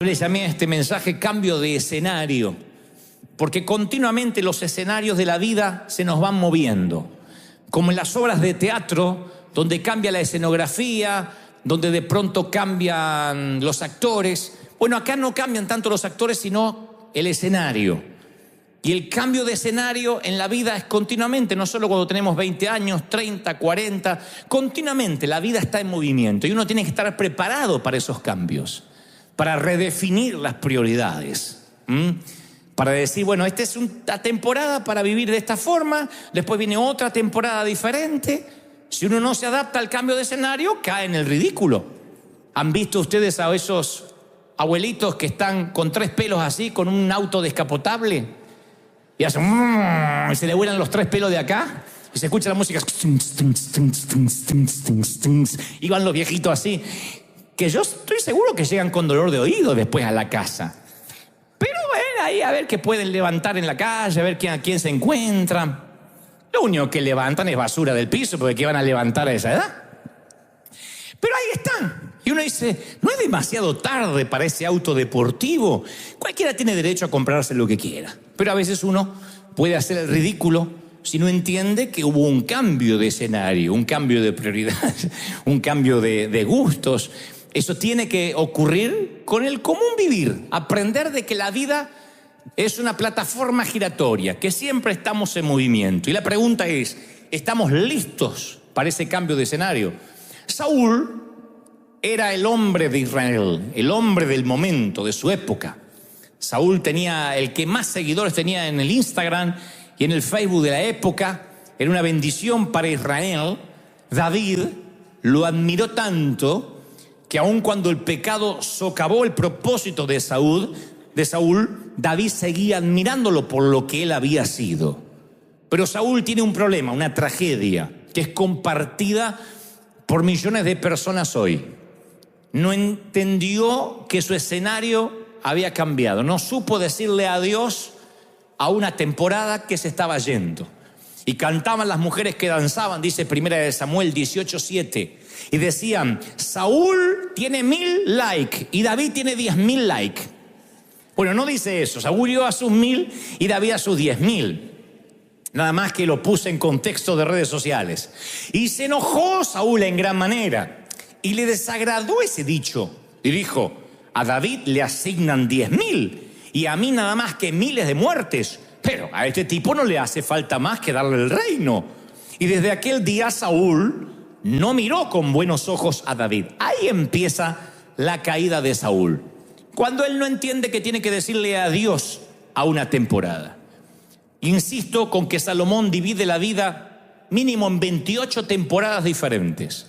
le llamé a este mensaje cambio de escenario, porque continuamente los escenarios de la vida se nos van moviendo, como en las obras de teatro, donde cambia la escenografía, donde de pronto cambian los actores. Bueno, acá no cambian tanto los actores, sino el escenario. Y el cambio de escenario en la vida es continuamente, no solo cuando tenemos 20 años, 30, 40, continuamente la vida está en movimiento y uno tiene que estar preparado para esos cambios, para redefinir las prioridades, para decir, bueno, esta es una temporada para vivir de esta forma, después viene otra temporada diferente. Si uno no se adapta al cambio de escenario, cae en el ridículo. ¿Han visto ustedes a esos abuelitos que están con 3 pelos así, con un auto descapotable? Y hacen, y se le vuelan los 3 pelos de acá, y se escucha la música, y van los viejitos así, que yo estoy seguro que llegan con dolor de oído después a la casa. Pero ven ahí a ver qué pueden levantar en la calle, a ver a quién se encuentran. Lo único que levantan es basura del piso, porque ¿qué van a levantar a esa edad? Pero ahí están. Y uno dice, ¿no es demasiado tarde para ese auto deportivo? Cualquiera tiene derecho a comprarse lo que quiera. Pero a veces uno puede hacer el ridículo si no entiende que hubo un cambio de escenario, un cambio de prioridades, un cambio de gustos. Eso tiene que ocurrir con el común vivir. Aprender de que la vida es una plataforma giratoria, que siempre estamos en movimiento. Y la pregunta es, ¿estamos listos para ese cambio de escenario? Saúl era el hombre de Israel, el hombre del momento, de su época. Saúl tenía el que más seguidores tenía en el Instagram y en el Facebook de la época. Era una bendición para Israel. David lo admiró tanto que aun cuando el pecado socavó el propósito de Saúl, David seguía admirándolo por lo que él había sido. Pero Saúl tiene un problema, una tragedia, que es compartida por millones de personas hoy. No entendió que su escenario había cambiado. No supo decirle adiós a una temporada que se estaba yendo. Y cantaban las mujeres que danzaban, dice 1 Samuel 18:7. Y decían, Saúl tiene 1000 likes y David tiene 10.000 likes. Bueno, no dice eso. Saúl dio a sus 1000 y David a sus 10.000. Nada más que lo puse en contexto de redes sociales. Y se enojó Saúl en gran manera. Y le desagradó ese dicho. Y dijo, a David le asignan 10.000 y a mí nada más que miles de muertes. Pero a este tipo no le hace falta más que darle el reino. Y desde aquel día Saúl no miró con buenos ojos a David. Ahí empieza la caída de Saúl. Cuando él no entiende que tiene que decirle adiós a una temporada. Insisto con que Salomón divide la vida mínimo en 28 temporadas diferentes.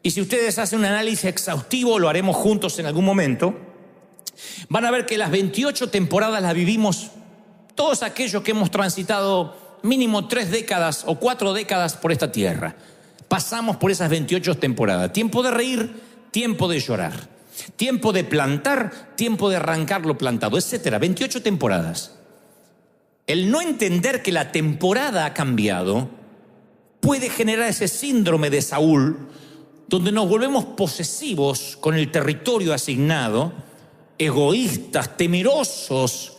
Y si ustedes hacen un análisis exhaustivo, lo haremos juntos en algún momento, van a ver que las 28 temporadas las vivimos todos aquellos que hemos transitado mínimo 3 décadas o 4 décadas por esta tierra. Pasamos por esas 28 temporadas. Tiempo de reír, tiempo de llorar. Tiempo de plantar, tiempo de arrancar lo plantado, etcétera. 28 temporadas. El no entender que la temporada ha cambiado puede generar ese síndrome de Saúl, donde nos volvemos posesivos con el territorio asignado, egoístas, temerosos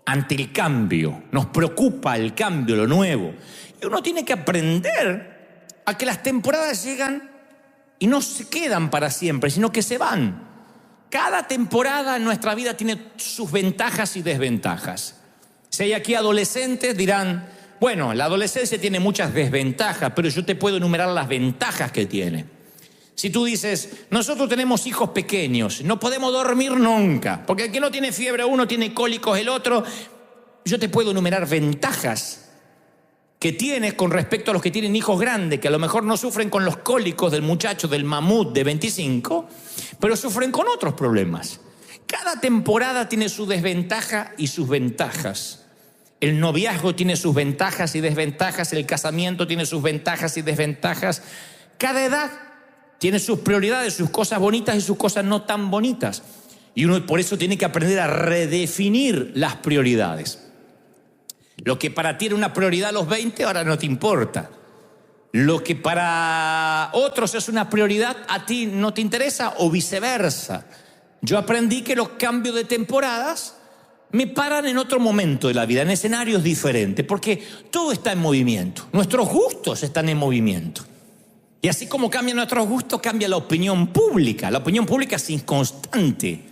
ante el cambio. Nos preocupa el cambio, lo nuevo. Y uno tiene que aprender a que las temporadas llegan y no se quedan para siempre, sino que se van. Cada temporada en nuestra vida tiene sus ventajas y desventajas. Si hay aquí adolescentes, dirán, bueno, la adolescencia tiene muchas desventajas, pero yo te puedo enumerar las ventajas que tiene. Si tú dices, nosotros tenemos hijos pequeños, no podemos dormir nunca, porque el que no tiene fiebre uno tiene cólicos el otro, yo te puedo enumerar ventajas que tienes con respecto a los que tienen hijos grandes, que a lo mejor no sufren con los cólicos del muchacho del mamut de 25, pero sufren con otros problemas. Cada temporada tiene su desventaja y sus ventajas. El noviazgo tiene sus ventajas y desventajas, el casamiento tiene sus ventajas y desventajas. Cada edad tiene sus prioridades, sus cosas bonitas y sus cosas no tan bonitas. Y uno por eso tiene que aprender a redefinir las prioridades. Lo que para ti era una prioridad a los 20, ahora no te importa. Lo que para otros es una prioridad, a ti no te interesa o viceversa. Yo aprendí que los cambios de temporadas me paran en otro momento de la vida, en escenarios diferentes, porque todo está en movimiento. Nuestros gustos están en movimiento. Y así como cambian nuestros gustos, cambia la opinión pública. La opinión pública es inconstante.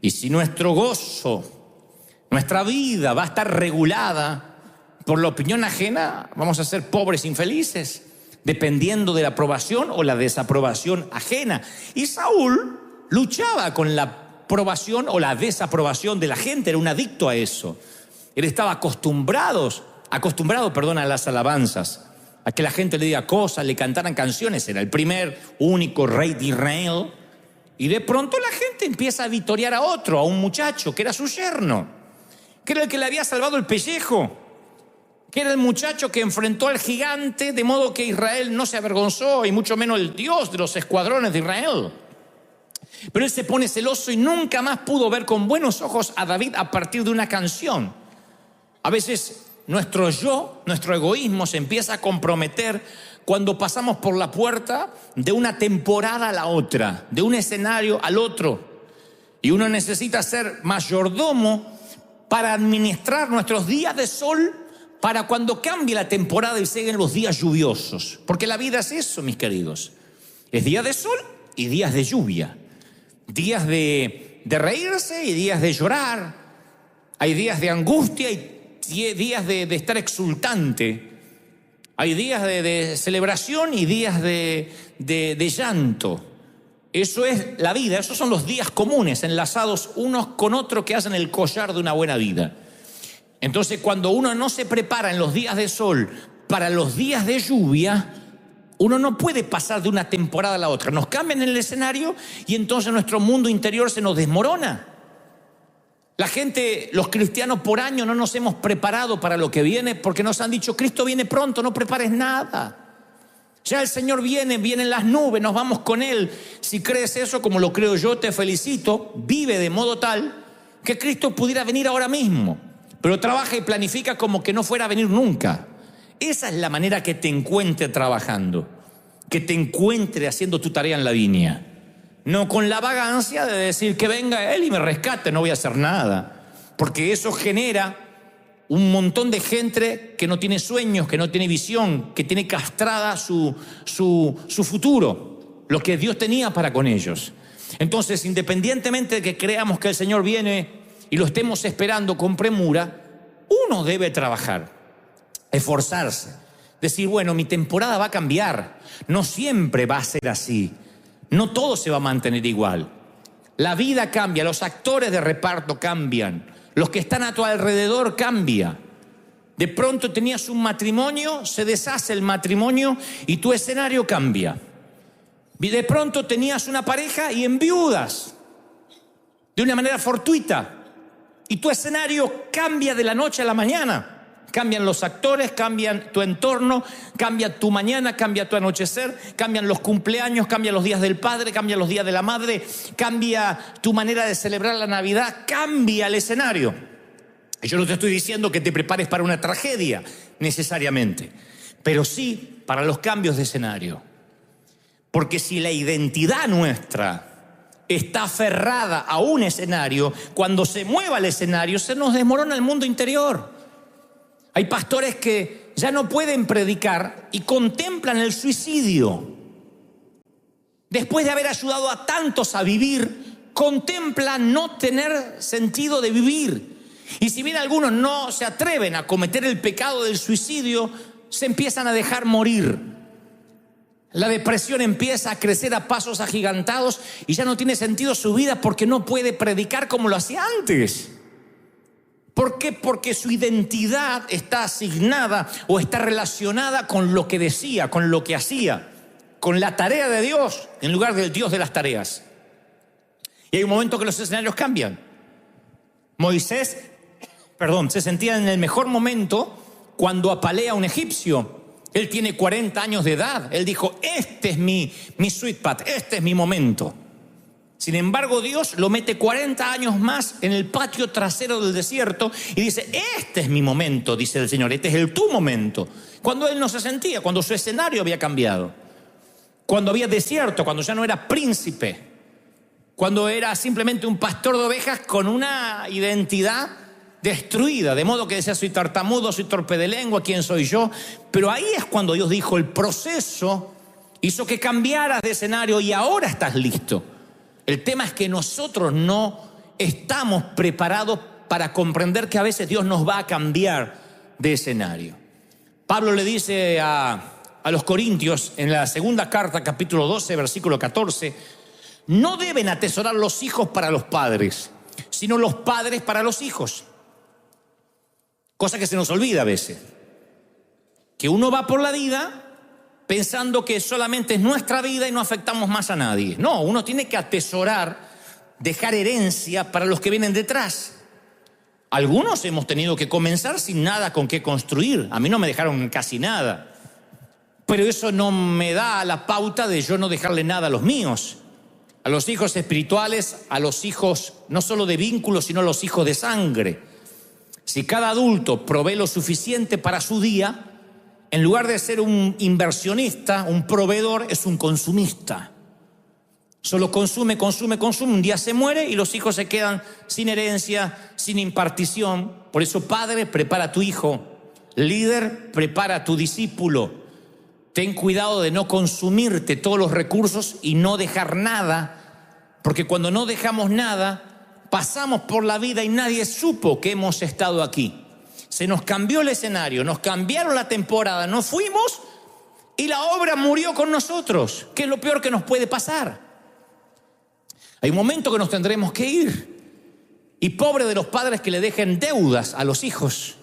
Y si nuestro gozo, nuestra vida va a estar regulada por la opinión ajena, vamos a ser pobres infelices, dependiendo de la aprobación o la desaprobación ajena. Y Saúl luchaba con la aprobación o la desaprobación de la gente, era un adicto a eso. Él estaba acostumbrado, a las alabanzas, a que la gente le diga cosas, le cantaran canciones. Era el primer, único rey de Israel. Y de pronto la gente empieza a vitorear a otro, a un muchacho que era su yerno, que era el que le había salvado el pellejo, que era el muchacho que enfrentó al gigante, de modo que Israel no se avergonzó, y mucho menos el Dios de los escuadrones de Israel. Pero él se pone celoso y nunca más pudo ver con buenos ojos a David a partir de una canción. A veces nuestro yo, nuestro egoísmo se empieza a comprometer cuando pasamos por la puerta de una temporada a la otra, de un escenario al otro. Y uno necesita ser mayordomo para administrar nuestros días de sol para cuando cambie la temporada y lleguen los días lluviosos. Porque la vida es eso, mis queridos. Es día de sol y días de lluvia. Días de reírse y días de llorar. Hay días de angustia y días de estar exultante. Hay días de celebración y días de llanto. Eso es la vida, esos son los días comunes, enlazados unos con otros que hacen el collar de una buena vida. Entonces, cuando uno no se prepara en los días de sol para los días de lluvia, uno no puede pasar de una temporada a la otra. Nos cambian el escenario y entonces nuestro mundo interior se nos desmorona. La gente, los cristianos por año no nos hemos preparado para lo que viene porque nos han dicho, Cristo viene pronto, no prepares nada. Ya el Señor viene en las nubes, nos vamos con Él. Si crees eso, como lo creo yo, te felicito. Vive de modo tal que Cristo pudiera venir ahora mismo. Pero trabaja y planifica como que no fuera a venir nunca. Esa es la manera que te encuentre trabajando, que te encuentre haciendo tu tarea en la viña. No con la vagancia de decir que venga Él y me rescate, no voy a hacer nada. Porque eso genera un montón de gente que no tiene sueños, que no tiene visión, que tiene castrada su futuro, lo que Dios tenía para con ellos. Entonces, independientemente de que creamos que el Señor viene y lo estemos esperando con premura, uno debe trabajar, esforzarse, decir, bueno, mi temporada va a cambiar, no siempre va a ser así, no todo se va a mantener igual. La vida cambia, los actores de reparto cambian, los que están a tu alrededor cambian. De pronto tenías un matrimonio, se deshace el matrimonio y tu escenario cambia. Y de pronto tenías una pareja y enviudas de una manera fortuita. Y tu escenario cambia de la noche a la mañana. Cambian los actores, cambian tu entorno, cambia tu mañana, cambia tu anochecer, cambian los cumpleaños, cambian los días del padre, cambian los días de la madre, cambia tu manera de celebrar la Navidad, cambia el escenario. Y yo no te estoy diciendo que te prepares para una tragedia necesariamente, pero sí para los cambios de escenario. Porque si la identidad nuestra está aferrada a un escenario, cuando se mueva el escenario se nos desmorona el mundo interior. Hay pastores que ya no pueden predicar y contemplan el suicidio. Después de haber ayudado a tantos a vivir, contemplan no tener sentido de vivir. Y si bien algunos no se atreven a cometer el pecado del suicidio, se empiezan a dejar morir. La depresión empieza a crecer a pasos agigantados y ya no tiene sentido su vida porque no puede predicar como lo hacía antes. ¿Por qué? Porque su identidad está asignada o está relacionada con lo que decía, con lo que hacía, con la tarea de Dios en lugar del Dios de las tareas. Y hay un momento que los escenarios cambian. Moisés, se sentía en el mejor momento cuando apalea a un egipcio. Él tiene 40 años de edad. Él dijo, este es mi sweet spot, este es mi momento. Sin embargo, Dios lo mete 40 años más en el patio trasero del desierto y dice, este es mi momento, dice el Señor, este es tu momento. Cuando él no se sentía, cuando su escenario había cambiado, cuando había desierto, cuando ya no era príncipe. cuando era simplemente un pastor de ovejas con una identidad destruida, de modo que decía: soy tartamudo, soy torpe de lengua, ¿quién soy yo? Pero ahí es cuando Dios dijo: el proceso hizo que cambiaras de escenario y ahora estás listo. El tema es que nosotros no estamos preparados para comprender que a veces Dios nos va a cambiar de escenario. Pablo le dice a los Corintios en la segunda carta, capítulo 12, versículo 14: no deben atesorar los hijos para los padres, sino los padres para los hijos. Cosa que se nos olvida a veces, que uno va por la vida pensando que solamente es nuestra vida y no afectamos más a nadie. No, uno tiene que atesorar, dejar herencia para los que vienen detrás. Algunos hemos tenido que comenzar sin nada con qué construir. A mí no me dejaron casi nada, pero eso no me da la pauta de yo no dejarle nada a los míos, a los hijos espirituales, a los hijos no solo de vínculos, sino a los hijos de sangre. Si cada adulto provee lo suficiente para su día, en lugar de ser un inversionista, un proveedor, es un consumista. Solo consume, un día se muere y los hijos se quedan sin herencia, sin impartición. Por eso, padre, prepara a tu hijo. Líder, prepara a tu discípulo. Ten cuidado de no consumirte todos los recursos y no dejar nada, porque cuando no dejamos nada, pasamos por la vida y nadie supo que hemos estado aquí. Se nos cambió el escenario, nos cambiaron la temporada, nos fuimos y la obra murió con nosotros, que es lo peor que nos puede pasar. Hay un momento que nos tendremos que ir. Y pobre de los padres que le dejen deudas a los hijos.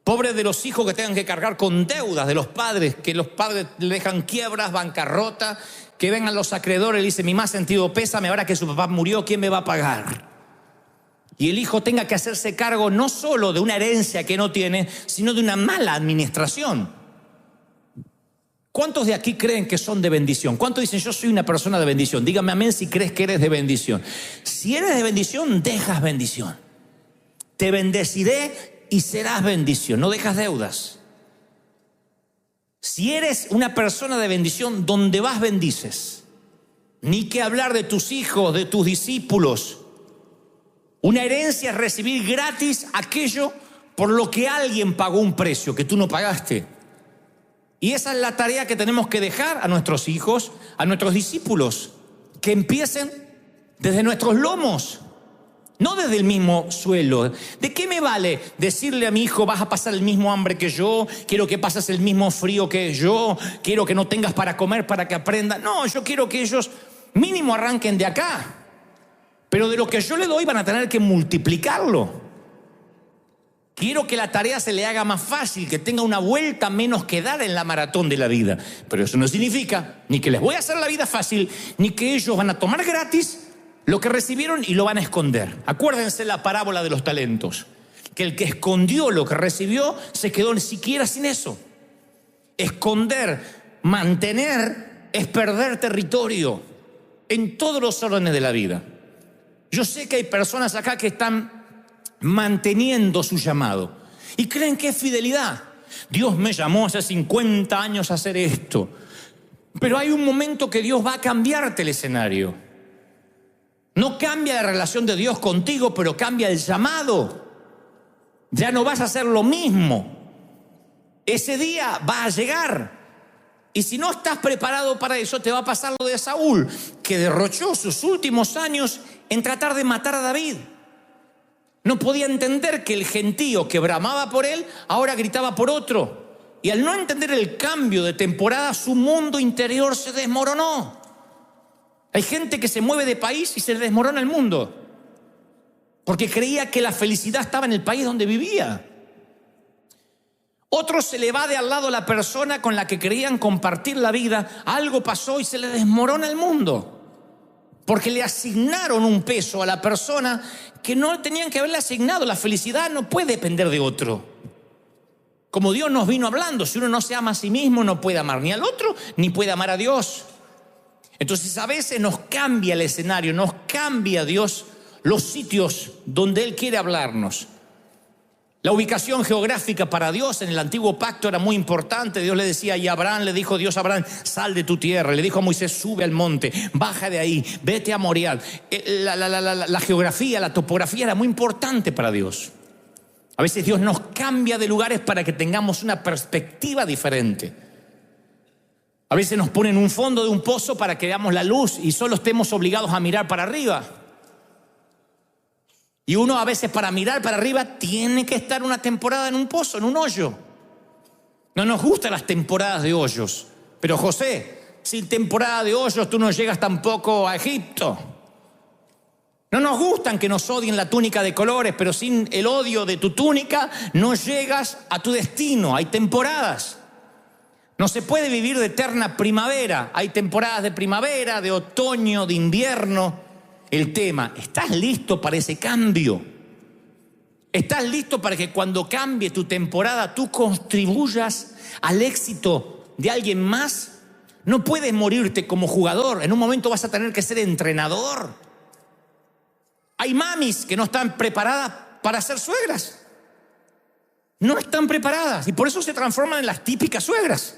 Pobre de los hijos que tengan que cargar con deudas de los padres, que los padres le dejan quiebras, bancarrota, que vengan los acreedores y le dicen: mi más sentido pésame, ahora que su papá murió, ¿quién me va a pagar? Y el hijo tenga que hacerse cargo no solo de una herencia que no tiene, sino de una mala administración. ¿Cuántos de aquí creen que son de bendición? ¿Cuántos dicen: yo soy una persona de bendición? Dígame amén si crees que eres de bendición. Si eres de bendición, dejas bendición. Te bendeciré y serás bendición. No dejas deudas. Si eres una persona de bendición, donde vas bendices. Ni que hablar de tus hijos, de tus discípulos. Una herencia es recibir gratis aquello por lo que alguien pagó un precio que tú no pagaste. Y esa es la tarea que tenemos que dejar a nuestros hijos, a nuestros discípulos, que empiecen desde nuestros lomos, no desde el mismo suelo. ¿De qué me vale decirle a mi hijo: vas a pasar el mismo hambre que yo, quiero que pases el mismo frío que yo, quiero que no tengas para comer para que aprenda? No, yo quiero que ellos mínimo arranquen de acá, pero de lo que yo le doy van a tener que multiplicarlo. Quiero que la tarea se le haga más fácil, que tenga una vuelta menos que dar en la maratón de la vida. Pero eso no significa ni que les voy a hacer la vida fácil, ni que ellos van a tomar gratis lo que recibieron y lo van a esconder. Acuérdense la parábola de los talentos, que el que escondió lo que recibió se quedó ni siquiera sin eso. Esconder, mantener, es perder territorio en todos los órdenes de la vida. Yo sé que hay personas acá que están manteniendo su llamado y creen que es fidelidad. Dios me llamó hace 50 años a hacer esto, pero hay un momento que Dios va a cambiarte el escenario. No cambia la relación de Dios contigo, pero cambia el llamado. Ya no vas a hacer lo mismo. Ese día va a llegar. Y si no estás preparado para eso, te va a pasar lo de Saúl, que derrochó sus últimos años en tratar de matar a David. No podía entender que el gentío que bramaba por él, ahora gritaba por otro. Y al no entender el cambio de temporada, su mundo interior se desmoronó. Hay gente que se mueve de país y se le desmorona el mundo, porque creía que la felicidad estaba en el país donde vivía. Otro se le va de al lado la persona con la que creían compartir la vida. Algo pasó y se le desmorona el mundo, porque le asignaron un peso a la persona que no tenían que haberle asignado. La felicidad no puede depender de otro. Como Dios nos vino hablando, si uno no se ama a sí mismo, no puede amar ni al otro, ni puede amar a Dios. Entonces a veces nos cambia el escenario, nos cambia Dios los sitios donde Él quiere hablarnos. La ubicación geográfica para Dios en el antiguo pacto era muy importante. Dios le decía, y Abraham le dijo, Dios a Abraham, sal de tu tierra. Le dijo a Moisés, sube al monte, baja de ahí, vete a Moriah. La geografía, la topografía era muy importante para Dios. A veces Dios nos cambia de lugares para que tengamos una perspectiva diferente. A veces nos pone en un fondo de un pozo para que veamos la luz y solo estemos obligados a mirar para arriba. Y uno a veces para mirar para arriba tiene que estar una temporada en un pozo, en un hoyo. No nos gustan las temporadas de hoyos. Pero José, sin temporada de hoyos tú no llegas tampoco a Egipto. No nos gustan que nos odien la túnica de colores, pero sin el odio de tu túnica no llegas a tu destino. Hay temporadas. No se puede vivir de eterna primavera. Hay temporadas de primavera, de otoño, de invierno. El tema, ¿estás listo para ese cambio? ¿Estás listo para que cuando cambie tu temporada tú contribuyas al éxito de alguien más? No puedes morirte como jugador. En un momento vas a tener que ser entrenador. Hay mamis que no están preparadas para ser suegras. No están preparadas y por eso se transforman en las típicas suegras.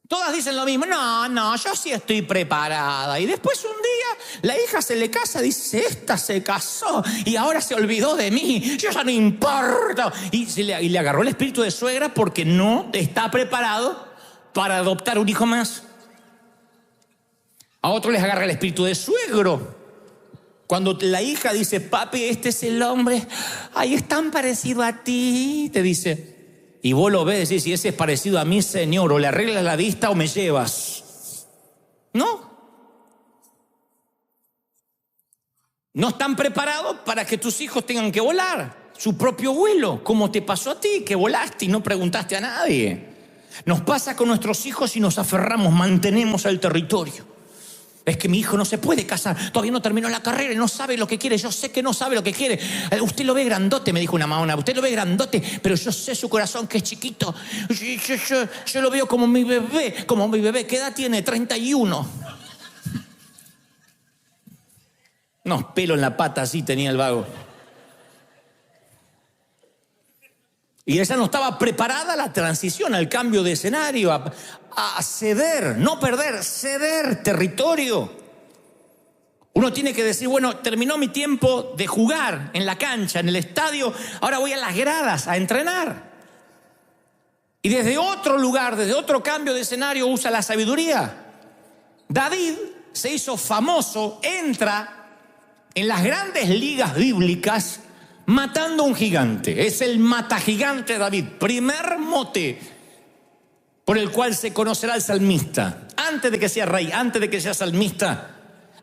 Todas dicen lo mismo, no, yo sí estoy preparada. Y después un día la hija se le casa, dice, esta se casó y ahora se olvidó de mí, yo ya no importa. Y le agarró el espíritu de suegra porque no está preparado para adoptar un hijo más. A otros les agarra el espíritu de suegro. Cuando la hija dice, papi, este es el hombre, ay, es tan parecido a ti, te dice. Y vos lo ves y decís, si ese es parecido a mí, Señor, o le arreglas la vista o me llevas. No. No están preparados para que tus hijos tengan que volar su propio vuelo, como te pasó a ti, que volaste y no preguntaste a nadie. Nos pasa con nuestros hijos y nos aferramos, mantenemos el territorio. Es que mi hijo no se puede casar, todavía no terminó la carrera y no sabe lo que quiere. Yo sé que no sabe lo que quiere. Usted lo ve grandote, me dijo una mamá, usted lo ve grandote, pero yo sé su corazón que es chiquito. Yo lo veo como mi bebé. ¿Qué edad tiene? 31. Unos pelos en la pata así tenía el vago. Y ella no estaba preparada a la transición, al cambio de escenario, a ceder, no perder, ceder territorio. Uno tiene que decir, bueno, terminó mi tiempo de jugar en la cancha, en el estadio, ahora voy a las gradas a entrenar. Y desde otro lugar, desde otro cambio de escenario, usa la sabiduría. David se hizo famoso, entra en las grandes ligas bíblicas matando a un gigante. Es el matagigante David, primer mote por el cual se conocerá el salmista. Antes de que sea rey, antes de que sea salmista,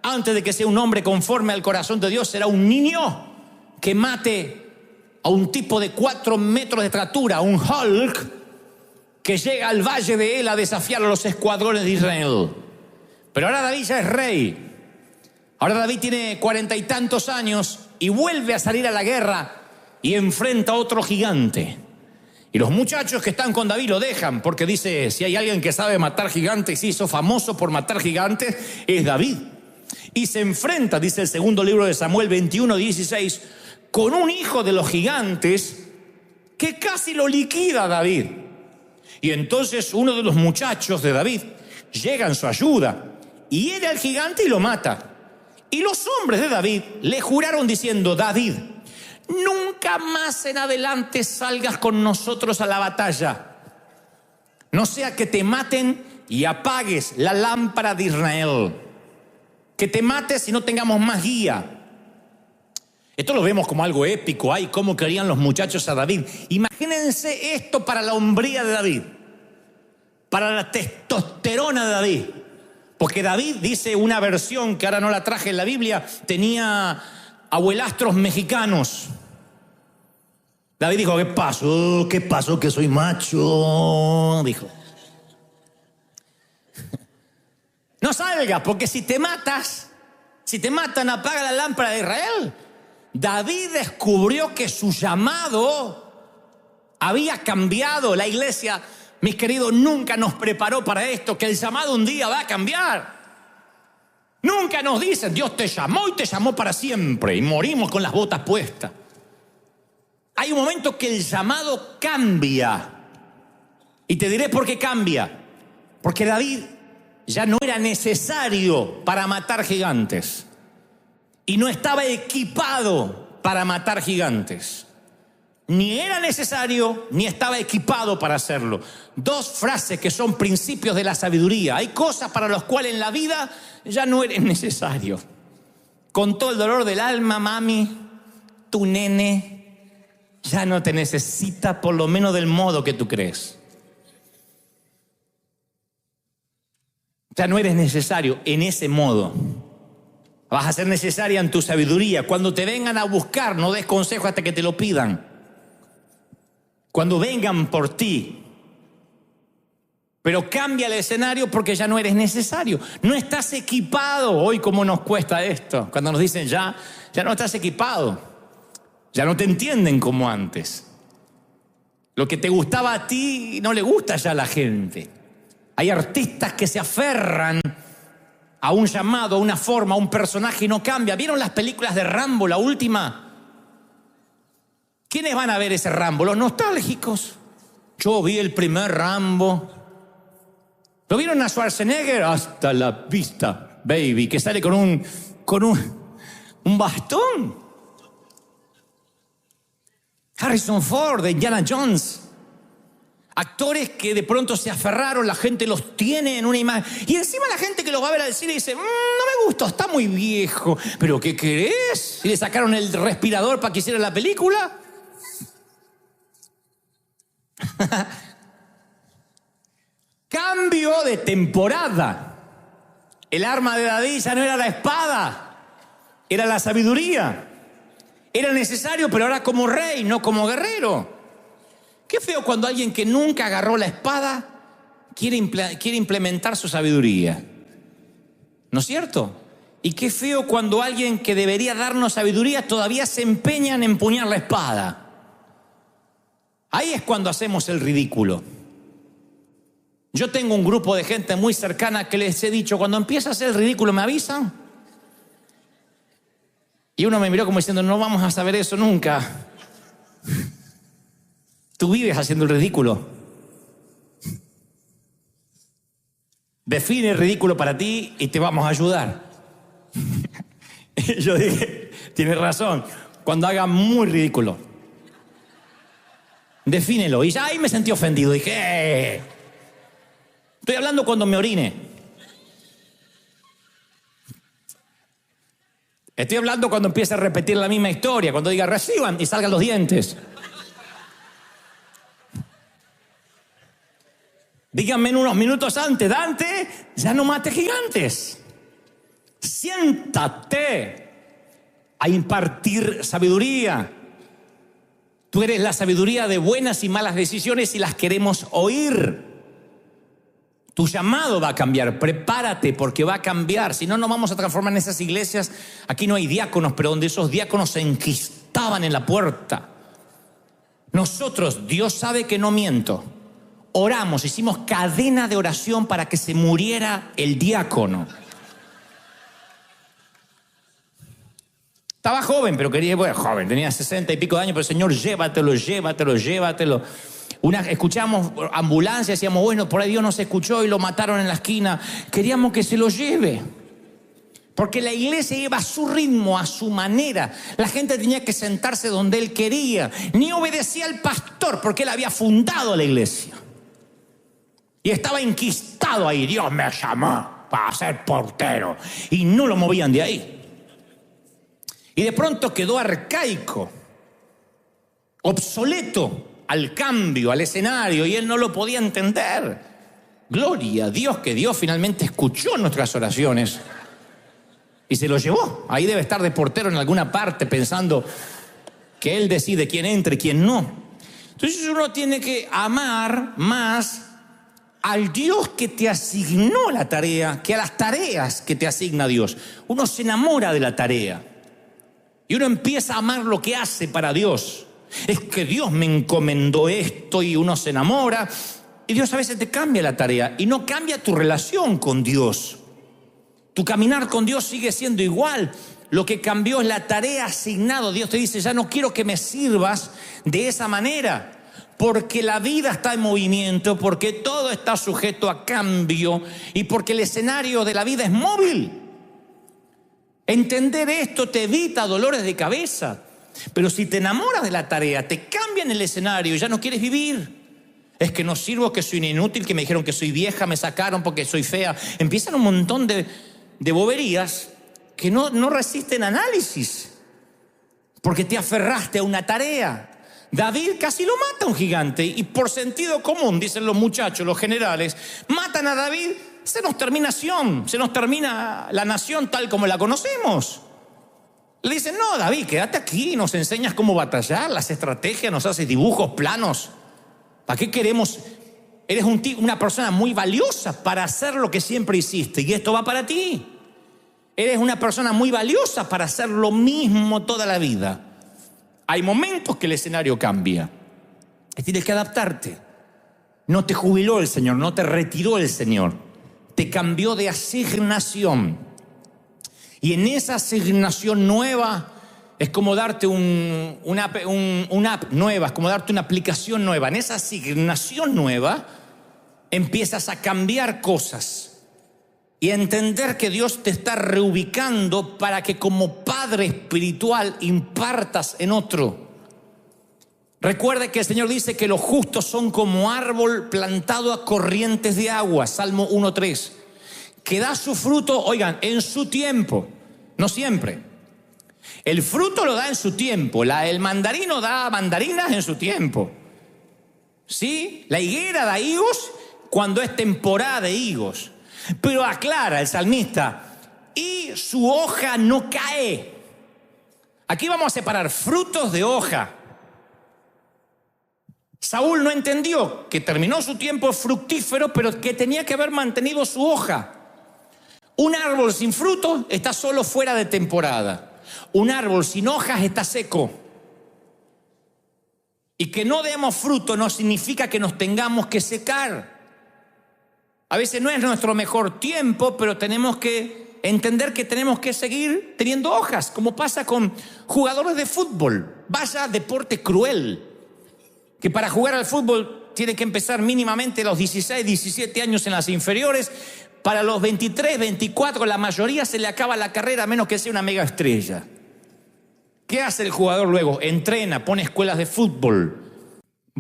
antes de que sea un hombre conforme al corazón de Dios, será un niño que mate a un tipo de 4 metros de estatura, un Hulk, que llega al valle de él a desafiar a los escuadrones de Israel. Pero ahora David ya es rey. Ahora David tiene 40 y tantos años y vuelve a salir a la guerra y enfrenta a otro gigante. Y los muchachos que están con David lo dejan porque dice, si hay alguien que sabe matar gigantes y se hizo famoso por matar gigantes, es David. Y se enfrenta, dice el segundo libro de Samuel 21:16, con un hijo de los gigantes que casi lo liquida a David. Y entonces uno de los muchachos de David llega en su ayuda y hiere al gigante y lo mata. Y los hombres de David le juraron diciendo, David, nunca más en adelante salgas con nosotros a la batalla. No sea que te maten y apagues la lámpara de Israel. Que te mates y no tengamos más guía. Esto lo vemos como algo épico. Ay, cómo querían los muchachos a David. Imagínense esto para la hombría de David. Para la testosterona de David. Porque David, dice una versión que ahora no la traje en la Biblia, tenía abuelastros mexicanos. David dijo, ¿qué pasó? ¿Qué pasó? Que soy macho, dijo. No salgas, porque si te matan, apaga la lámpara de Israel. David descubrió que su llamado había cambiado. La iglesia, mis queridos, nunca nos preparó para esto, que el llamado un día va a cambiar. Nunca nos dicen, Dios te llamó y te llamó para siempre, y morimos con las botas puestas. hay un momento que el llamado cambia. Y te diré por qué cambia. Porque David ya no era necesario para matar gigantes. Y no estaba equipado para matar gigantes. Ni era necesario, ni estaba equipado para hacerlo. Dos frases que son principios de la sabiduría. Hay cosas para las cuales en la vida ya no eres necesario. Con todo el dolor del alma, mami, tu nene ya no te necesita, por lo menos del modo que tú crees. Ya no eres necesario en ese modo. Vas a ser necesaria en tu sabiduría. Cuando te vengan a buscar, no des consejo hasta que te lo pidan. Cuando vengan por ti. Pero cambia el escenario porque ya no eres necesario. No estás equipado. Hoy cómo nos cuesta esto. Cuando nos dicen ya no estás equipado. Ya no te entienden como antes. Lo que te gustaba a ti no le gusta ya a la gente. Hay artistas que se aferran a un llamado, a una forma, a un personaje y no cambia. ¿Vieron las películas de Rambo, la última? ¿Quiénes van a ver ese Rambo? Los nostálgicos. Yo vi el primer Rambo. ¿Lo vieron a Schwarzenegger? Hasta la vista, baby, que sale con un bastón. Harrison Ford, de Indiana Jones. Actores que de pronto se aferraron, la gente los tiene en una imagen. Y encima la gente que los va a ver al cine dice, no me gustó, está muy viejo. ¿Pero qué querés? ¿Y le sacaron el respirador para que hiciera la película? Cambio de temporada. El arma de David ya no era la espada, era la sabiduría. Era necesario, pero ahora como rey, no como guerrero. Qué feo cuando alguien que nunca agarró la espada quiere implementar su sabiduría. ¿No es cierto? Y qué feo cuando alguien que debería darnos sabiduría todavía se empeña en empuñar la espada. Ahí es cuando hacemos el ridículo. Yo tengo un grupo de gente muy cercana que les he dicho, cuando empieza a hacer el ridículo, ¿me avisan? Y uno me miró como diciendo, no vamos a saber eso nunca. Tú vives haciendo el ridículo. Define el ridículo para ti y te vamos a ayudar. Yo dije, tienes razón, cuando haga muy ridículo. Defínelo. Y ya ahí me sentí ofendido. Dije, estoy hablando cuando me orine. Estoy hablando cuando empiece a repetir la misma historia. Cuando diga reciban y salgan los dientes. Díganme en unos minutos antes, Dante, ya no mate gigantes. Siéntate a impartir sabiduría. Tú eres la sabiduría de buenas y malas decisiones y las queremos oír. Tu llamado va a cambiar, prepárate porque va a cambiar. Si no, nos vamos a transformar en esas iglesias. Aquí no hay diáconos, pero donde esos diáconos se enquistaban en la puerta. Nosotros, Dios sabe que no miento, oramos, hicimos cadena de oración para que se muriera el diácono. Estaba joven, pero joven, tenía 60 y pico de años, pero Señor, llévatelo. Escuchamos ambulancia, decíamos, bueno, por ahí Dios nos escuchó y lo mataron en la esquina. Queríamos que se lo lleve. Porque la iglesia iba a su ritmo, a su manera. La gente tenía que sentarse donde él quería. Ni obedecía al pastor porque él había fundado la iglesia. Y estaba enquistado ahí. Dios me llamó para ser portero. Y no lo movían de ahí. Y de pronto quedó arcaico, obsoleto al cambio, al escenario, y él no lo podía entender. Gloria a Dios que Dios finalmente escuchó nuestras oraciones y se lo llevó. Ahí debe estar de portero en alguna parte pensando que él decide quién entra y quién no. Entonces uno tiene que amar más al Dios que te asignó la tarea que a las tareas que te asigna Dios. Uno se enamora de la tarea. Y uno empieza a amar lo que hace para Dios. Es que Dios me encomendó esto y uno se enamora. Y Dios a veces te cambia la tarea y no cambia tu relación con Dios. Tu caminar con Dios sigue siendo igual. Lo que cambió es la tarea asignada. Dios te dice, ya no quiero que me sirvas de esa manera, porque la vida está en movimiento, porque todo está sujeto a cambio y porque el escenario de la vida es móvil. Entender esto te evita dolores de cabeza. Pero si te enamoras de la tarea, te cambian el escenario y ya no quieres vivir. Es que no sirvo, que soy inútil, que me dijeron que soy vieja, me sacaron porque soy fea. Empiezan un montón de boberías que no resisten análisis, porque te aferraste a una tarea. David casi lo mata a un gigante y por sentido común, dicen los muchachos, los generales, matan a David, se nos termina la nación tal como la conocemos. Le dicen, no, David, quédate aquí, nos enseñas cómo batallar, las estrategias, nos haces dibujos, planos. ¿Para qué queremos? Eres una persona muy valiosa para hacer lo que siempre hiciste y esto va para ti. Eres una persona muy valiosa para hacer lo mismo toda la vida. Hay momentos que el escenario cambia y tienes que adaptarte. No te jubiló el Señor, no te retiró el Señor, te cambió de asignación. Y en esa asignación nueva es como darte una app nueva, es como darte una aplicación nueva. En esa asignación nueva empiezas a cambiar cosas y a entender que Dios te está reubicando para que como padre espiritual impartas en otro. Recuerde que el Señor dice que los justos son como árbol plantado a corrientes de agua, Salmo 1:3, que da su fruto, oigan, en su tiempo, no siempre. El fruto lo da en su tiempo. El mandarino da mandarinas en su tiempo. ¿Sí? La higuera da higos cuando es temporada de higos. Pero aclara el salmista, y su hoja no cae. Aquí vamos a separar frutos de hoja. Saúl no entendió que terminó su tiempo fructífero, pero que tenía que haber mantenido su hoja. Un árbol sin fruto está solo fuera de temporada. Un árbol sin hojas está seco. Y que no demos fruto no significa que nos tengamos que secar. A veces no es nuestro mejor tiempo, pero tenemos que entender que tenemos que seguir teniendo hojas, como pasa con jugadores de fútbol. Vaya deporte cruel, que para jugar al fútbol tiene que empezar mínimamente a los 16, 17 años en las inferiores. Para los 23, 24, la mayoría se le acaba la carrera a menos que sea una mega estrella. ¿Qué hace el jugador luego? Entrena, pone escuelas de fútbol,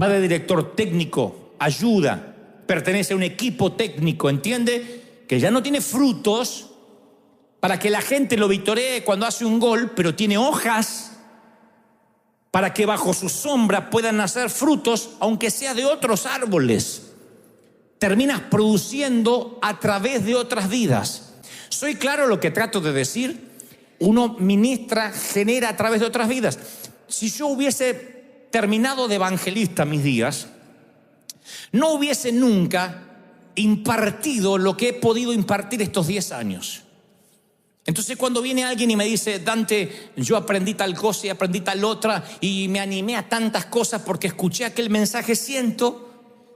va de director técnico, ayuda, pertenece a un equipo técnico, entiende que ya no tiene frutos para que la gente lo vitoree cuando hace un gol, pero tiene hojas para que bajo su sombra puedan nacer frutos, aunque sea de otros árboles. Terminas produciendo a través de otras vidas. ¿Soy claro lo que trato de decir? Uno ministra, genera a través de otras vidas. Si yo hubiese terminado de evangelista mis días, no hubiese nunca impartido lo que he podido impartir estos 10 años. Entonces cuando viene alguien y me dice, Dante, yo aprendí tal cosa y aprendí tal otra y me animé a tantas cosas porque escuché aquel mensaje, siento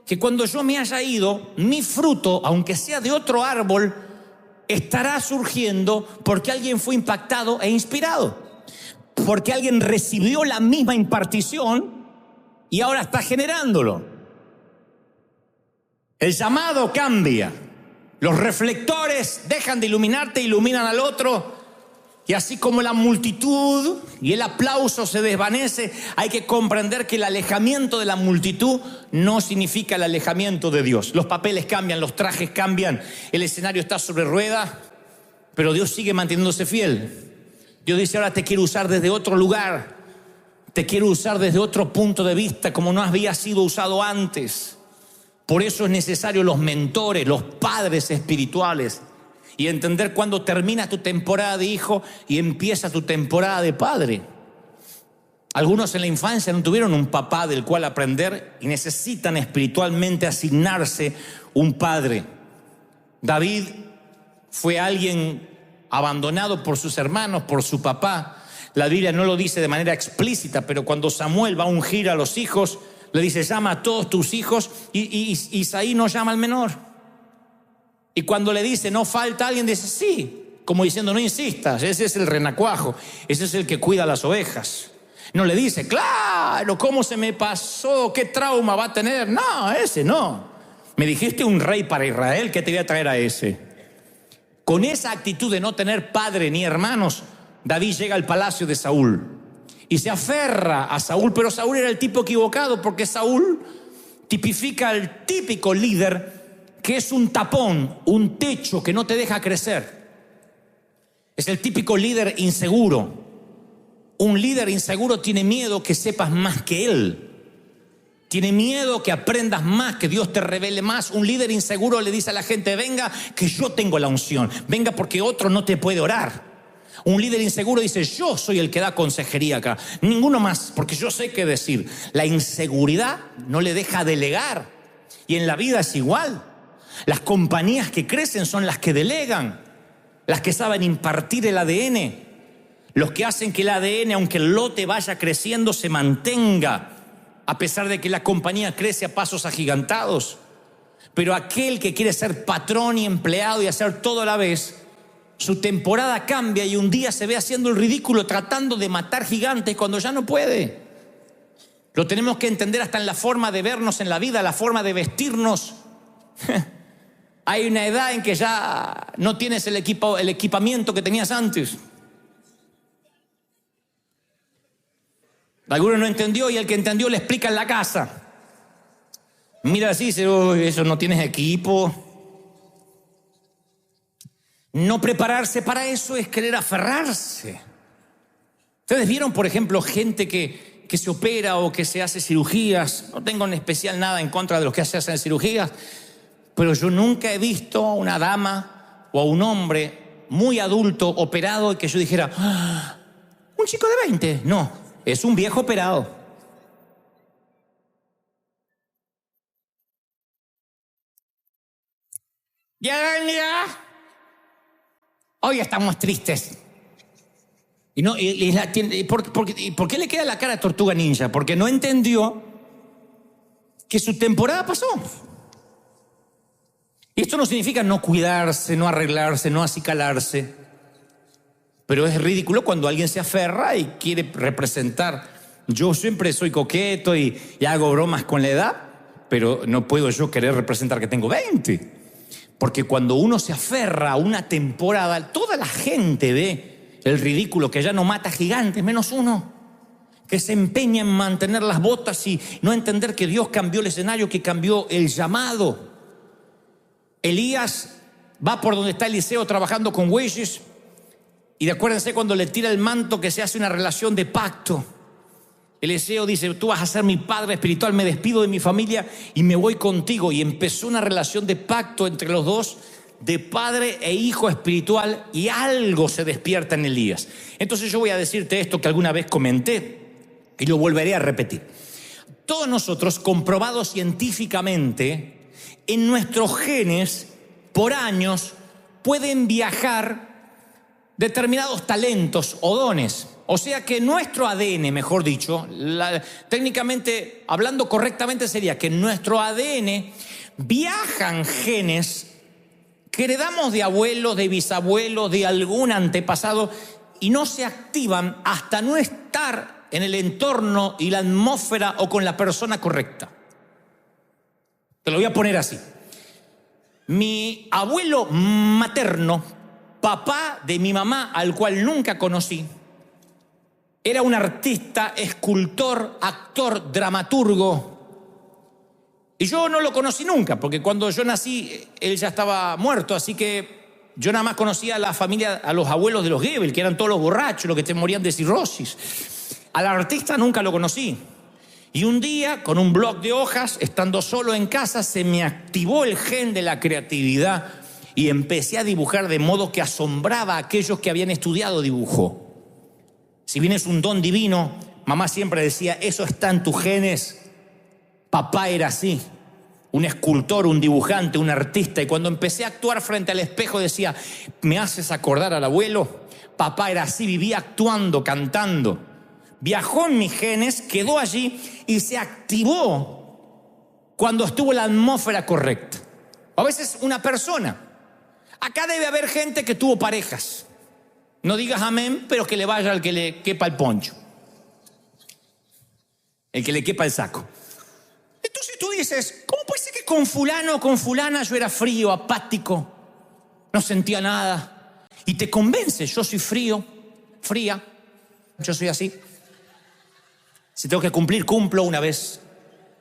que cuando yo me haya ido, mi fruto, aunque sea de otro árbol, estará surgiendo porque alguien fue impactado e inspirado, porque alguien recibió la misma impartición y ahora está generándolo. El llamado cambia, los reflectores dejan de iluminarte, iluminan al otro, y así como la multitud y el aplauso se desvanece, hay que comprender que el alejamiento de la multitud no significa el alejamiento de Dios. Los papeles cambian, los trajes cambian, el escenario está sobre ruedas, pero Dios sigue manteniéndose fiel. Dios dice, ahora te quiero usar desde otro lugar, te quiero usar desde otro punto de vista, como no había sido usado antes. Por eso es necesario los mentores, los padres espirituales, y entender cuándo termina tu temporada de hijo y empieza tu temporada de padre. Algunos en la infancia no tuvieron un papá del cual aprender y necesitan espiritualmente asignarse un padre. David fue alguien abandonado por sus hermanos, por su papá. La Biblia no lo dice de manera explícita, pero cuando Samuel va a ungir a los hijos, le dice, llama a todos tus hijos, y Isaí no llama al menor. Y cuando le dice, no falta alguien, dice, sí, Como diciendo, no insistas, ese es el renacuajo, ese es el que cuida las ovejas. No le dice, claro, ¿cómo se me pasó? ¿Qué trauma va a tener? No, ese no. Me dijiste un rey para Israel, ¿qué te voy a traer a ese? Con esa actitud de no tener padre ni hermanos, David llega al palacio de Saúl y se aferra a Saúl, pero Saúl era el tipo equivocado, porque Saúl tipifica al típico líder que es un tapón, un techo que no te deja crecer. Es el típico líder inseguro. Un líder inseguro tiene miedo que sepas más que él. Tiene miedo que aprendas más, que Dios te revele más. Un líder inseguro le dice a la gente, venga que yo tengo la unción. Venga porque otro no te puede orar. Un líder inseguro dice, yo soy el que da consejería acá. Ninguno más, porque yo sé qué decir. La inseguridad no le deja delegar. Y en la vida es igual. Las compañías que crecen son las que delegan. Las que saben impartir el ADN. Los que hacen que el ADN, aunque el lote vaya creciendo, se mantenga, a pesar de que la compañía crece a pasos agigantados. Pero aquel que quiere ser patrón y empleado y hacer todo a la vez, su temporada cambia y un día se ve haciendo el ridículo, tratando de matar gigantes cuando ya no puede. Lo tenemos que entender hasta en la forma de vernos en la vida, la forma de vestirnos. Hay una edad en que ya no tienes el equipamiento que tenías antes. Alguno no entendió y el que entendió le explica en la casa. Mira así, dice, eso no tienes equipo. No prepararse para eso es querer aferrarse. Ustedes vieron, por ejemplo, gente que se opera o que se hace cirugías. No tengo en especial nada en contra de los que se hacen cirugías, pero yo nunca he visto a una dama o a un hombre muy adulto operado y que yo dijera, ¡ah! Un chico de 20, no. Es un viejo operado. Ya. Hoy estamos tristes. ¿Por qué le queda la cara a Tortuga Ninja? Porque no entendió que su temporada pasó. Y esto no significa no cuidarse, no arreglarse, no acicalarse. Pero es ridículo cuando alguien se aferra y quiere representar. Yo siempre soy coqueto y hago bromas con la edad, pero no puedo yo querer representar que tengo 20. Porque cuando uno se aferra a una temporada, toda la gente ve el ridículo, que ya no mata gigantes, menos uno, que se empeña en mantener las botas y no entender que Dios cambió el escenario, que cambió el llamado. Elías va por donde está Eliseo trabajando con bueyes. Y acuérdense cuando le tira el manto que se hace una relación de pacto. Eliseo dice, tú vas a ser mi padre espiritual, me despido de mi familia y me voy contigo. Y empezó una relación de pacto entre los dos, de padre e hijo espiritual, y algo se despierta en Elías. Entonces yo voy a decirte esto que alguna vez comenté y lo volveré a repetir. Todos nosotros, comprobado científicamente, en nuestros genes, por años, pueden viajar determinados talentos o dones. O sea que nuestro ADN, mejor dicho, técnicamente, hablando correctamente, sería que en nuestro ADN viajan genes que heredamos de abuelos, de bisabuelos, de algún antepasado, y no se activan hasta no estar en el entorno y la atmósfera o con la persona correcta. Te lo voy a poner así. Mi abuelo materno, papá de mi mamá, al cual nunca conocí, era un artista, escultor, actor, dramaturgo. Y yo no lo conocí nunca, porque cuando yo nací, él ya estaba muerto, así que yo nada más conocía a la familia, a los abuelos de los Goebbels, que eran todos los borrachos, los que te morían de cirrosis. Al artista nunca lo conocí. Y un día, con un bloc de hojas, estando solo en casa, se me activó el gen de la creatividad y empecé a dibujar de modo que asombraba a aquellos que habían estudiado dibujo. Si bien es un don divino, mamá siempre decía, eso está en tus genes. Papá era así, un escultor, un dibujante, un artista. Y cuando empecé a actuar frente al espejo decía, me haces acordar al abuelo. Papá era así, vivía actuando, cantando. Viajó en mis genes, quedó allí y se activó cuando estuvo la atmósfera correcta. A veces una persona Acá debe haber gente que tuvo parejas. No digas amén, pero que le vaya al que le quepa el poncho. El que le quepa el saco. Entonces tú dices, ¿cómo puede ser que con fulano o con fulana yo era frío, apático, no sentía nada? Y te convences, yo soy frío, fría, yo soy así. Si tengo que cumplir, cumplo una vez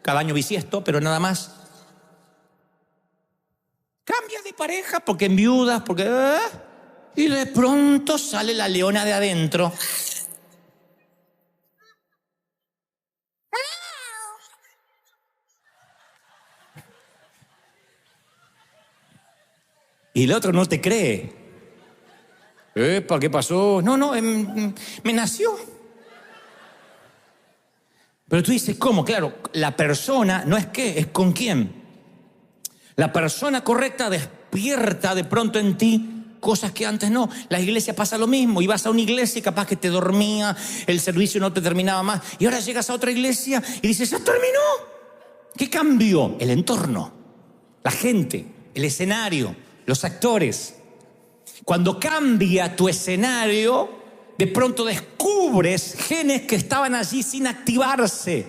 cada año bisiesto, pero nada más. Cambias de pareja porque enviudas, porque... y de pronto sale la leona de adentro. Y el otro no te cree. Epa, ¿qué pasó? No, me nació. Pero tú dices, ¿cómo? Claro, la persona no es qué, es con quién. La persona correcta despierta de pronto en ti cosas que antes no. La iglesia pasa lo mismo. Y vas a una iglesia y capaz que te dormía, el servicio no te terminaba más. Y ahora llegas a otra iglesia y dices, ¿ya terminó? ¿Qué cambió? El entorno, la gente, el escenario, los actores. Cuando cambia tu escenario, de pronto descubres genes que estaban allí sin activarse.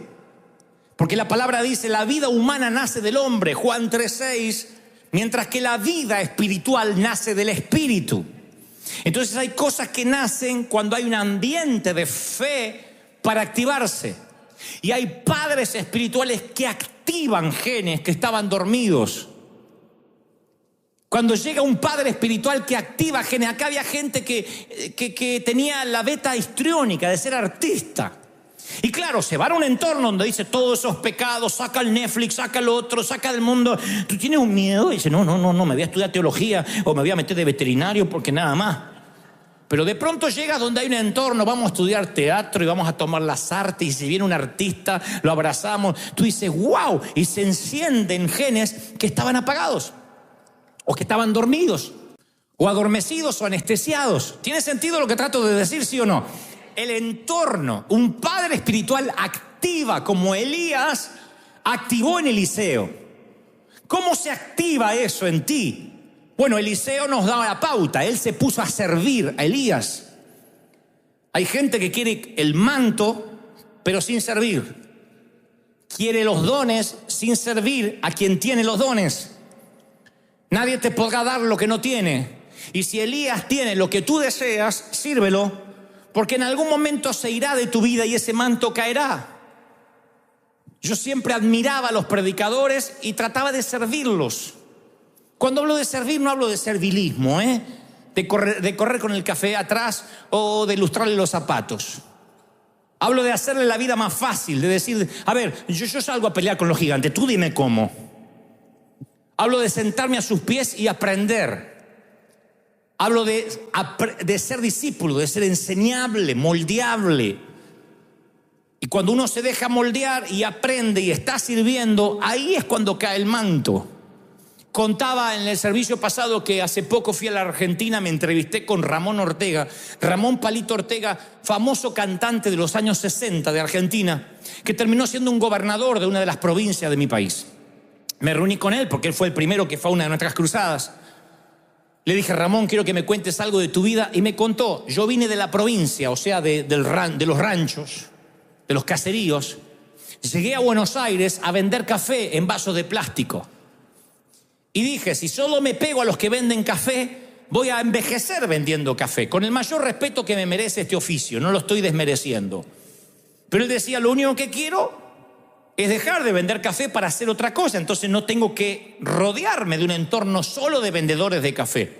Porque la palabra dice, la vida humana nace del hombre, Juan 3:6, mientras que la vida espiritual nace del espíritu. Entonces hay cosas que nacen cuando hay un ambiente de fe para activarse. Y hay padres espirituales que activan genes que estaban dormidos. Cuando llega un padre espiritual que activa genes, acá había gente que tenía la beta histriónica de ser artista. Y claro, se va a un entorno donde dice todos esos pecados, saca el Netflix, saca el otro, saca del mundo. Tú tienes un miedo y dices, no, me voy a estudiar teología o me voy a meter de veterinario porque nada más. Pero de pronto llegas donde hay un entorno, vamos a estudiar teatro y vamos a tomar las artes y si viene un artista, lo abrazamos. Tú dices, wow, y se encienden genes que estaban apagados o que estaban dormidos o adormecidos o anestesiados. ¿Tiene sentido lo que trato de decir, sí o no? El entorno, un padre espiritual activa como Elías activó en Eliseo. ¿Cómo se activa eso en ti? Bueno, Eliseo nos daba la pauta, él se puso a servir a Elías. Hay gente que quiere el manto, pero sin servir. Quiere los dones sin servir a quien tiene los dones. Nadie te podrá dar lo que no tiene. Y si Elías tiene lo que tú deseas, sírvelo. Porque en algún momento se irá de tu vida y ese manto caerá. Yo siempre admiraba a los predicadores y trataba de servirlos. Cuando hablo de servir, no hablo de servilismo, de correr con el café atrás o de ilustrarle los zapatos. Hablo de hacerle la vida más fácil, de decir, a ver, yo salgo a pelear con los gigantes, tú dime cómo. Hablo de sentarme a sus pies y aprender. Hablo de ser discípulo, de ser enseñable, moldeable. Y cuando uno se deja moldear y aprende y está sirviendo, ahí es cuando cae el manto. Contaba en el servicio pasado que hace poco fui a la Argentina, me entrevisté con Ramón Ortega. Ramón Palito Ortega, famoso cantante de los años 60 de Argentina, que terminó siendo un gobernador de una de las provincias de mi país. Me reuní con él porque él fue el primero que fue a una de nuestras cruzadas. Le dije, Ramón, quiero que me cuentes algo de tu vida. Y me contó, yo vine de la provincia, o sea, de los ranchos, de los caseríos. Llegué a Buenos Aires a vender café en vasos de plástico. Y dije, si solo me pego a los que venden café, voy a envejecer vendiendo café. Con el mayor respeto que me merece este oficio, no lo estoy desmereciendo. Pero él decía, lo único que quiero es dejar de vender café para hacer otra cosa. Entonces no tengo que rodearme de un entorno solo de vendedores de café.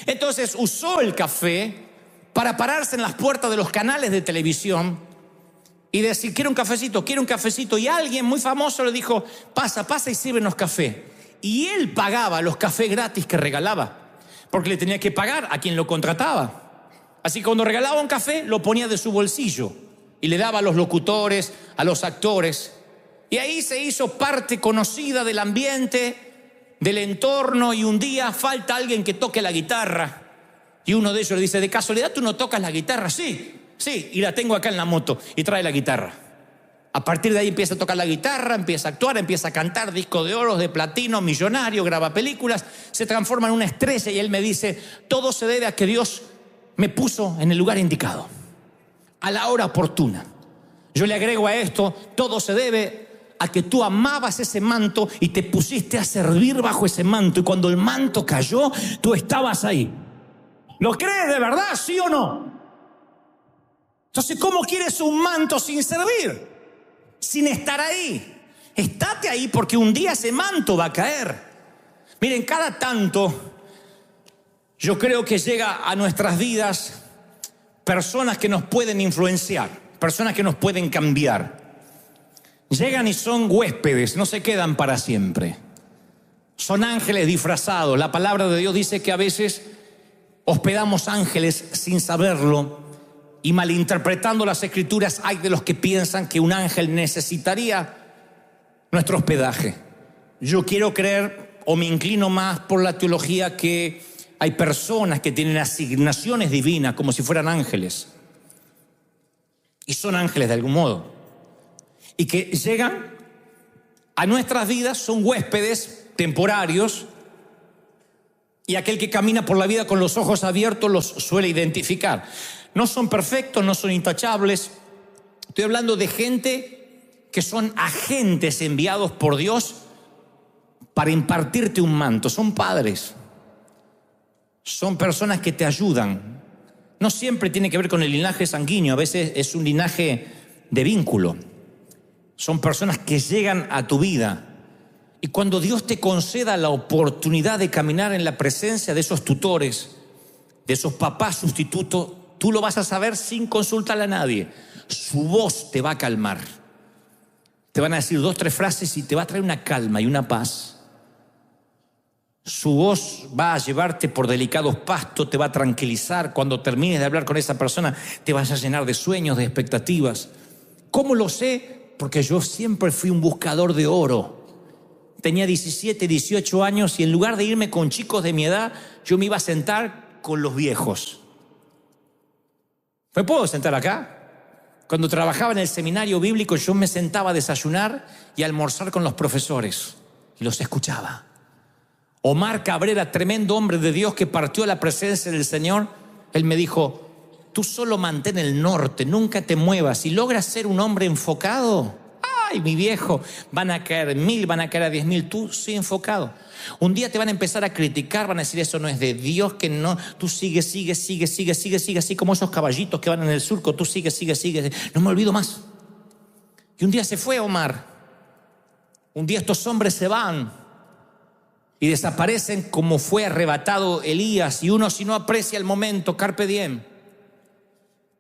Entonces usó el café para pararse en las puertas de los canales de televisión y decir, quiero un cafecito, quiero un cafecito. Y alguien muy famoso le dijo, pasa y sírvenos café. Y él pagaba los cafés gratis que regalaba, porque le tenía que pagar a quien lo contrataba. Así que cuando regalaba un café, lo ponía de su bolsillo y le daba a los locutores, a los actores. Y ahí se hizo parte conocida del ambiente, del entorno. Y un día falta alguien que toque la guitarra. Y uno de ellos le dice, ¿de casualidad tú no tocas la guitarra? Sí, y la tengo acá en la moto. Y trae la guitarra. A partir de ahí empieza a tocar la guitarra, empieza a actuar, empieza a cantar, discos de oro, de platino, millonario, graba películas, se transforma en una estrella y él me dice, todo se debe a que Dios me puso en el lugar indicado, a la hora oportuna. Yo le agrego a esto, todo se debe a que tú amabas ese manto y te pusiste a servir bajo ese manto, y cuando el manto cayó, tú estabas ahí. ¿Lo crees de verdad, sí o no? Entonces, ¿cómo quieres un manto sin servir? Sin estar ahí. Estate ahí porque un día ese manto va a caer. Miren, cada tanto yo creo que llega a nuestras vidas personas que nos pueden influenciar, personas que nos pueden cambiar. Llegan y son huéspedes, no se quedan para siempre. Son ángeles disfrazados. La palabra de Dios dice que a veces hospedamos ángeles sin saberlo. Y malinterpretando las escrituras, hay de los que piensan que un ángel necesitaría nuestro hospedaje. Yo quiero creer, o me inclino más por la teología, que hay personas que tienen asignaciones divinas como si fueran ángeles. Y son ángeles de algún modo. Y que llegan a nuestras vidas, son huéspedes temporarios. Y aquel que camina por la vida con los ojos abiertos los suele identificar. No son perfectos, no son intachables. Estoy hablando de gente que son agentes enviados por Dios para impartirte un manto. Son padres. Son personas que te ayudan. No siempre tiene que ver con el linaje sanguíneo, a veces es un linaje de vínculo. Son personas que llegan a tu vida. Y cuando Dios te conceda la oportunidad de caminar en la presencia de esos tutores, de esos papás sustitutos, tú lo vas a saber sin consultarle a nadie. Su voz te va a calmar. Te van a decir 2, 3 frases y te va a traer una calma y una paz. Su voz va a llevarte por delicados pastos, te va a tranquilizar. Cuando termines de hablar con esa persona, te vas a llenar de sueños, de expectativas. ¿Cómo lo sé? Porque yo siempre fui un buscador de oro. Tenía 17, 18 años y en lugar de irme con chicos de mi edad, yo me iba a sentar con los viejos. ¿Me puedo sentar acá? Cuando trabajaba en el seminario bíblico, yo me sentaba a desayunar y a almorzar con los profesores y los escuchaba. Omar Cabrera, tremendo hombre de Dios que partió a la presencia del Señor, él me dijo, tú solo mantén el norte, nunca te muevas. Y logras ser un hombre enfocado. Ay, mi viejo, van a caer 1000, van a caer a 10.000, tú sigue enfocado. Un día te van a empezar a criticar, van a decir eso no es de Dios, que no, tú sigue, así como esos caballitos que van en el surco, tú sigue, no me olvido más. Y un día se fue Omar, un día estos hombres se van y desaparecen como fue arrebatado Elías, y uno si no aprecia el momento, carpe diem,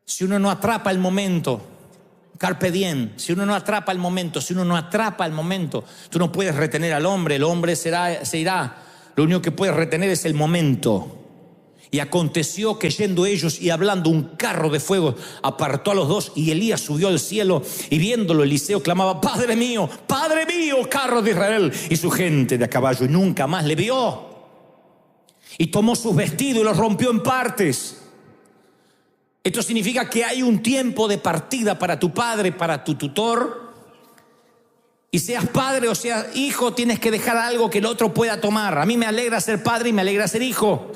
si uno no atrapa el momento, carpe diem, si uno no atrapa el momento, tú no puedes retener al hombre, el hombre se irá, lo único que puedes retener es el momento. Y aconteció que yendo ellos y hablando, un carro de fuego apartó a los dos, y Elías subió al cielo, y viéndolo Eliseo clamaba, Padre mío, carro de Israel, y su gente de a caballo, y nunca más le vio. Y tomó sus vestidos y los rompió en partes. Esto significa que hay un tiempo de partida para tu padre, para tu tutor. Y seas padre o seas hijo, tienes que dejar algo que el otro pueda tomar. A mí me alegra ser padre y me alegra ser hijo.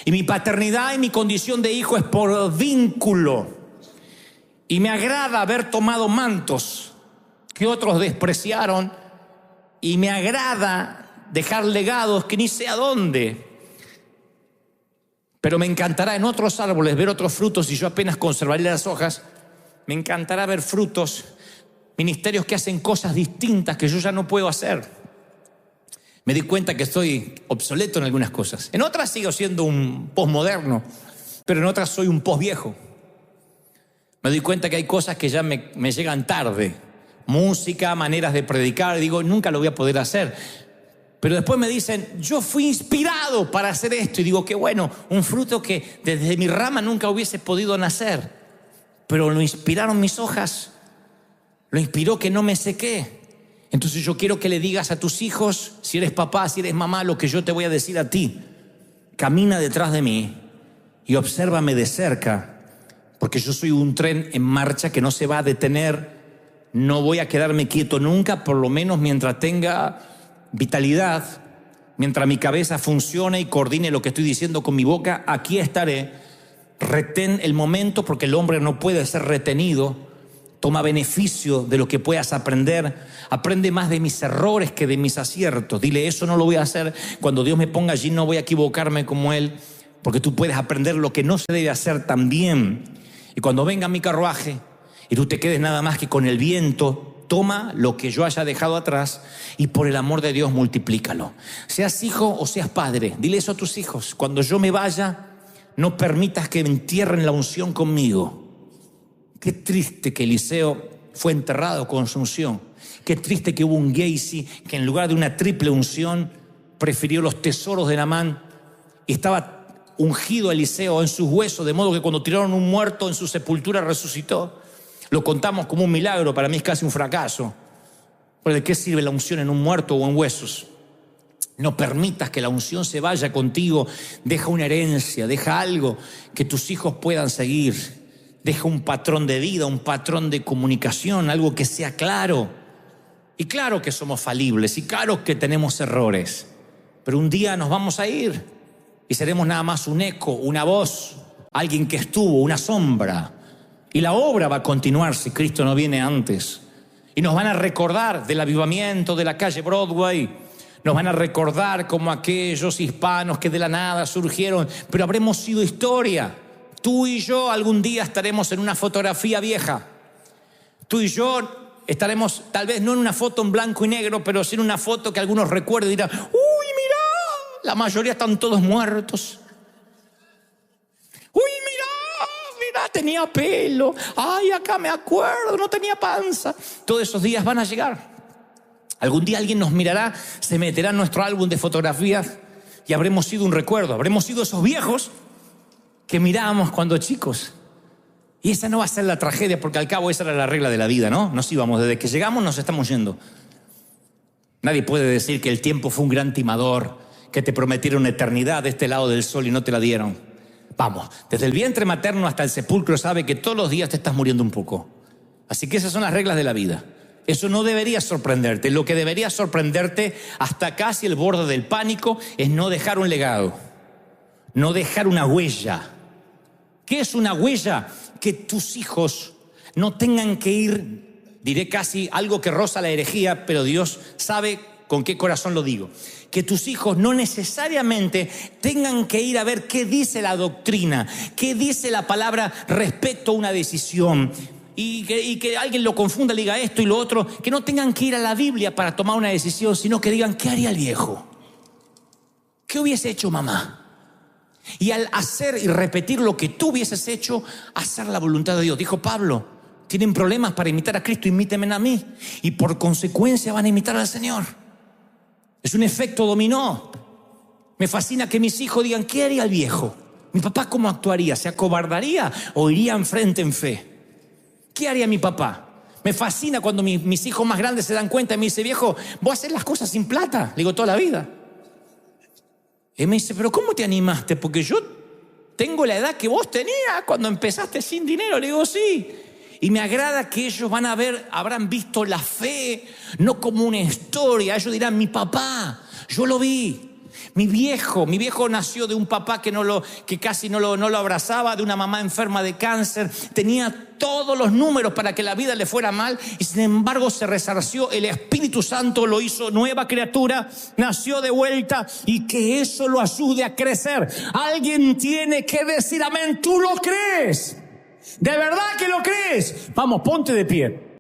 Y mi paternidad y mi condición de hijo es por vínculo. Y me agrada haber tomado mantos que otros despreciaron. Y me agrada dejar legados que ni sé a dónde. Pero me encantará en otros árboles ver otros frutos y yo apenas conservaré las hojas. Me encantará ver frutos, ministerios que hacen cosas distintas que yo ya no puedo hacer. Me di cuenta que estoy obsoleto en algunas cosas. En otras sigo siendo un posmoderno, pero en otras soy un posviejo. Me doy cuenta que hay cosas que ya me llegan tarde. Música, maneras de predicar. Digo, nunca lo voy a poder hacer. Pero después me dicen, yo fui inspirado para hacer esto. Y digo, qué bueno, un fruto que desde mi rama nunca hubiese podido nacer. Pero lo inspiraron mis hojas. Lo inspiró que no me sequé. Entonces yo quiero que le digas a tus hijos, si eres papá, si eres mamá, lo que yo te voy a decir a ti. Camina detrás de mí y obsérvame de cerca, porque yo soy un tren en marcha que no se va a detener No voy a quedarme quieto nunca, por lo menos mientras tenga vitalidad, mientras mi cabeza funcione y coordine lo que estoy diciendo con mi boca, aquí estaré. Retén el momento, porque el hombre no puede ser retenido. Toma beneficio de lo que puedas aprender. Aprende más de mis errores que de mis aciertos. Dile, eso no lo voy a hacer. Cuando Dios me ponga allí no voy a equivocarme como Él, porque tú puedes aprender lo que no se debe hacer también. Y cuando venga mi carruaje y tú te quedes nada más que con el viento, toma lo que yo haya dejado atrás y por el amor de Dios multiplícalo. Seas hijo o seas padre, dile eso a tus hijos. Cuando yo me vaya, no permitas que entierren la unción conmigo. Qué triste que Eliseo fue enterrado con su unción. Qué triste que hubo un Gehazi que en lugar de una triple unción prefirió los tesoros de Naamán y estaba ungido Eliseo en sus huesos, de modo que cuando tiraron un muerto en su sepultura resucitó. Lo contamos como un milagro, para mí es casi un fracaso. ¿Pero de qué sirve la unción en un muerto o en huesos? No permitas que la unción se vaya contigo. Deja una herencia, deja algo que tus hijos puedan seguir. Deja un patrón de vida, un patrón de comunicación, algo que sea claro. Y claro que somos falibles, y claro que tenemos errores. Pero un día nos vamos a ir y seremos nada más un eco, una voz, alguien que estuvo, una sombra. Y la obra va a continuar si Cristo no viene antes. Y nos van a recordar del avivamiento de la calle Broadway. Nos van a recordar como aquellos hispanos que de la nada surgieron, pero habremos sido historia. Tú y yo algún día estaremos en una fotografía vieja. Tú y yo estaremos tal vez no en una foto en blanco y negro, pero sí en una foto que algunos recuerden y dirán, ¡uy, mirá! La mayoría están todos muertos. ¡Uy, mirá, tenía pelo! ¡Ay, acá me acuerdo, no tenía panza! Todos esos días van a llegar. Algún día alguien nos mirará, se meterá en nuestro álbum de fotografías y habremos sido un recuerdo. Habremos sido esos viejos que mirábamos cuando chicos. Y esa no va a ser la tragedia, porque al cabo esa era la regla de la vida, ¿no? Nos íbamos, desde que llegamos nos estamos yendo. Nadie puede decir que el tiempo fue un gran timador, que te prometieron una eternidad de este lado del sol y no te la dieron. Vamos, desde el vientre materno hasta el sepulcro sabe que todos los días te estás muriendo un poco. Así que esas son las reglas de la vida. Eso no debería sorprenderte. Lo que debería sorprenderte hasta casi el borde del pánico es no dejar un legado, no dejar una huella. ¿Qué es una huella? Que tus hijos no tengan que ir, diré casi algo que roza la herejía, pero Dios sabe con qué corazón lo digo. Que tus hijos no necesariamente tengan que ir a ver qué dice la doctrina, qué dice la palabra respecto a una decisión. Y que alguien lo confunda, le diga esto y lo otro, que no tengan que ir a la Biblia para tomar una decisión, sino que digan, ¿qué haría el viejo? ¿Qué hubiese hecho mamá? Y al hacer y repetir lo que tú hubieses hecho, hacer la voluntad de Dios. Dijo Pablo, tienen problemas para imitar a Cristo, imítenme a mí. Y por consecuencia van a imitar al Señor. Es un efecto dominó. Me fascina que mis hijos digan, ¿qué haría el viejo? ¿Mi papá cómo actuaría? ¿Se acobardaría o iría enfrente en fe? ¿Qué haría mi papá? Me fascina cuando mis hijos más grandes se dan cuenta y me dice, viejo, voy a hacer las cosas sin plata. Le digo, toda la vida. Y me dice, pero ¿cómo te animaste? Porque yo tengo la edad que vos tenías cuando empezaste sin dinero. Le digo, sí. Y me agrada que ellos habrán visto la fe, no como una historia. Ellos dirán, mi papá, yo lo vi. Mi viejo nació de un papá que casi no lo abrazaba, de una mamá enferma de cáncer. Tenía todos los números para que la vida le fuera mal y sin embargo se resarció. El Espíritu Santo lo hizo nueva criatura, nació de vuelta y que eso lo ayude a crecer. Alguien tiene que decir amén. ¿Tú lo crees? ¿De verdad que lo crees? Vamos, ponte de pie.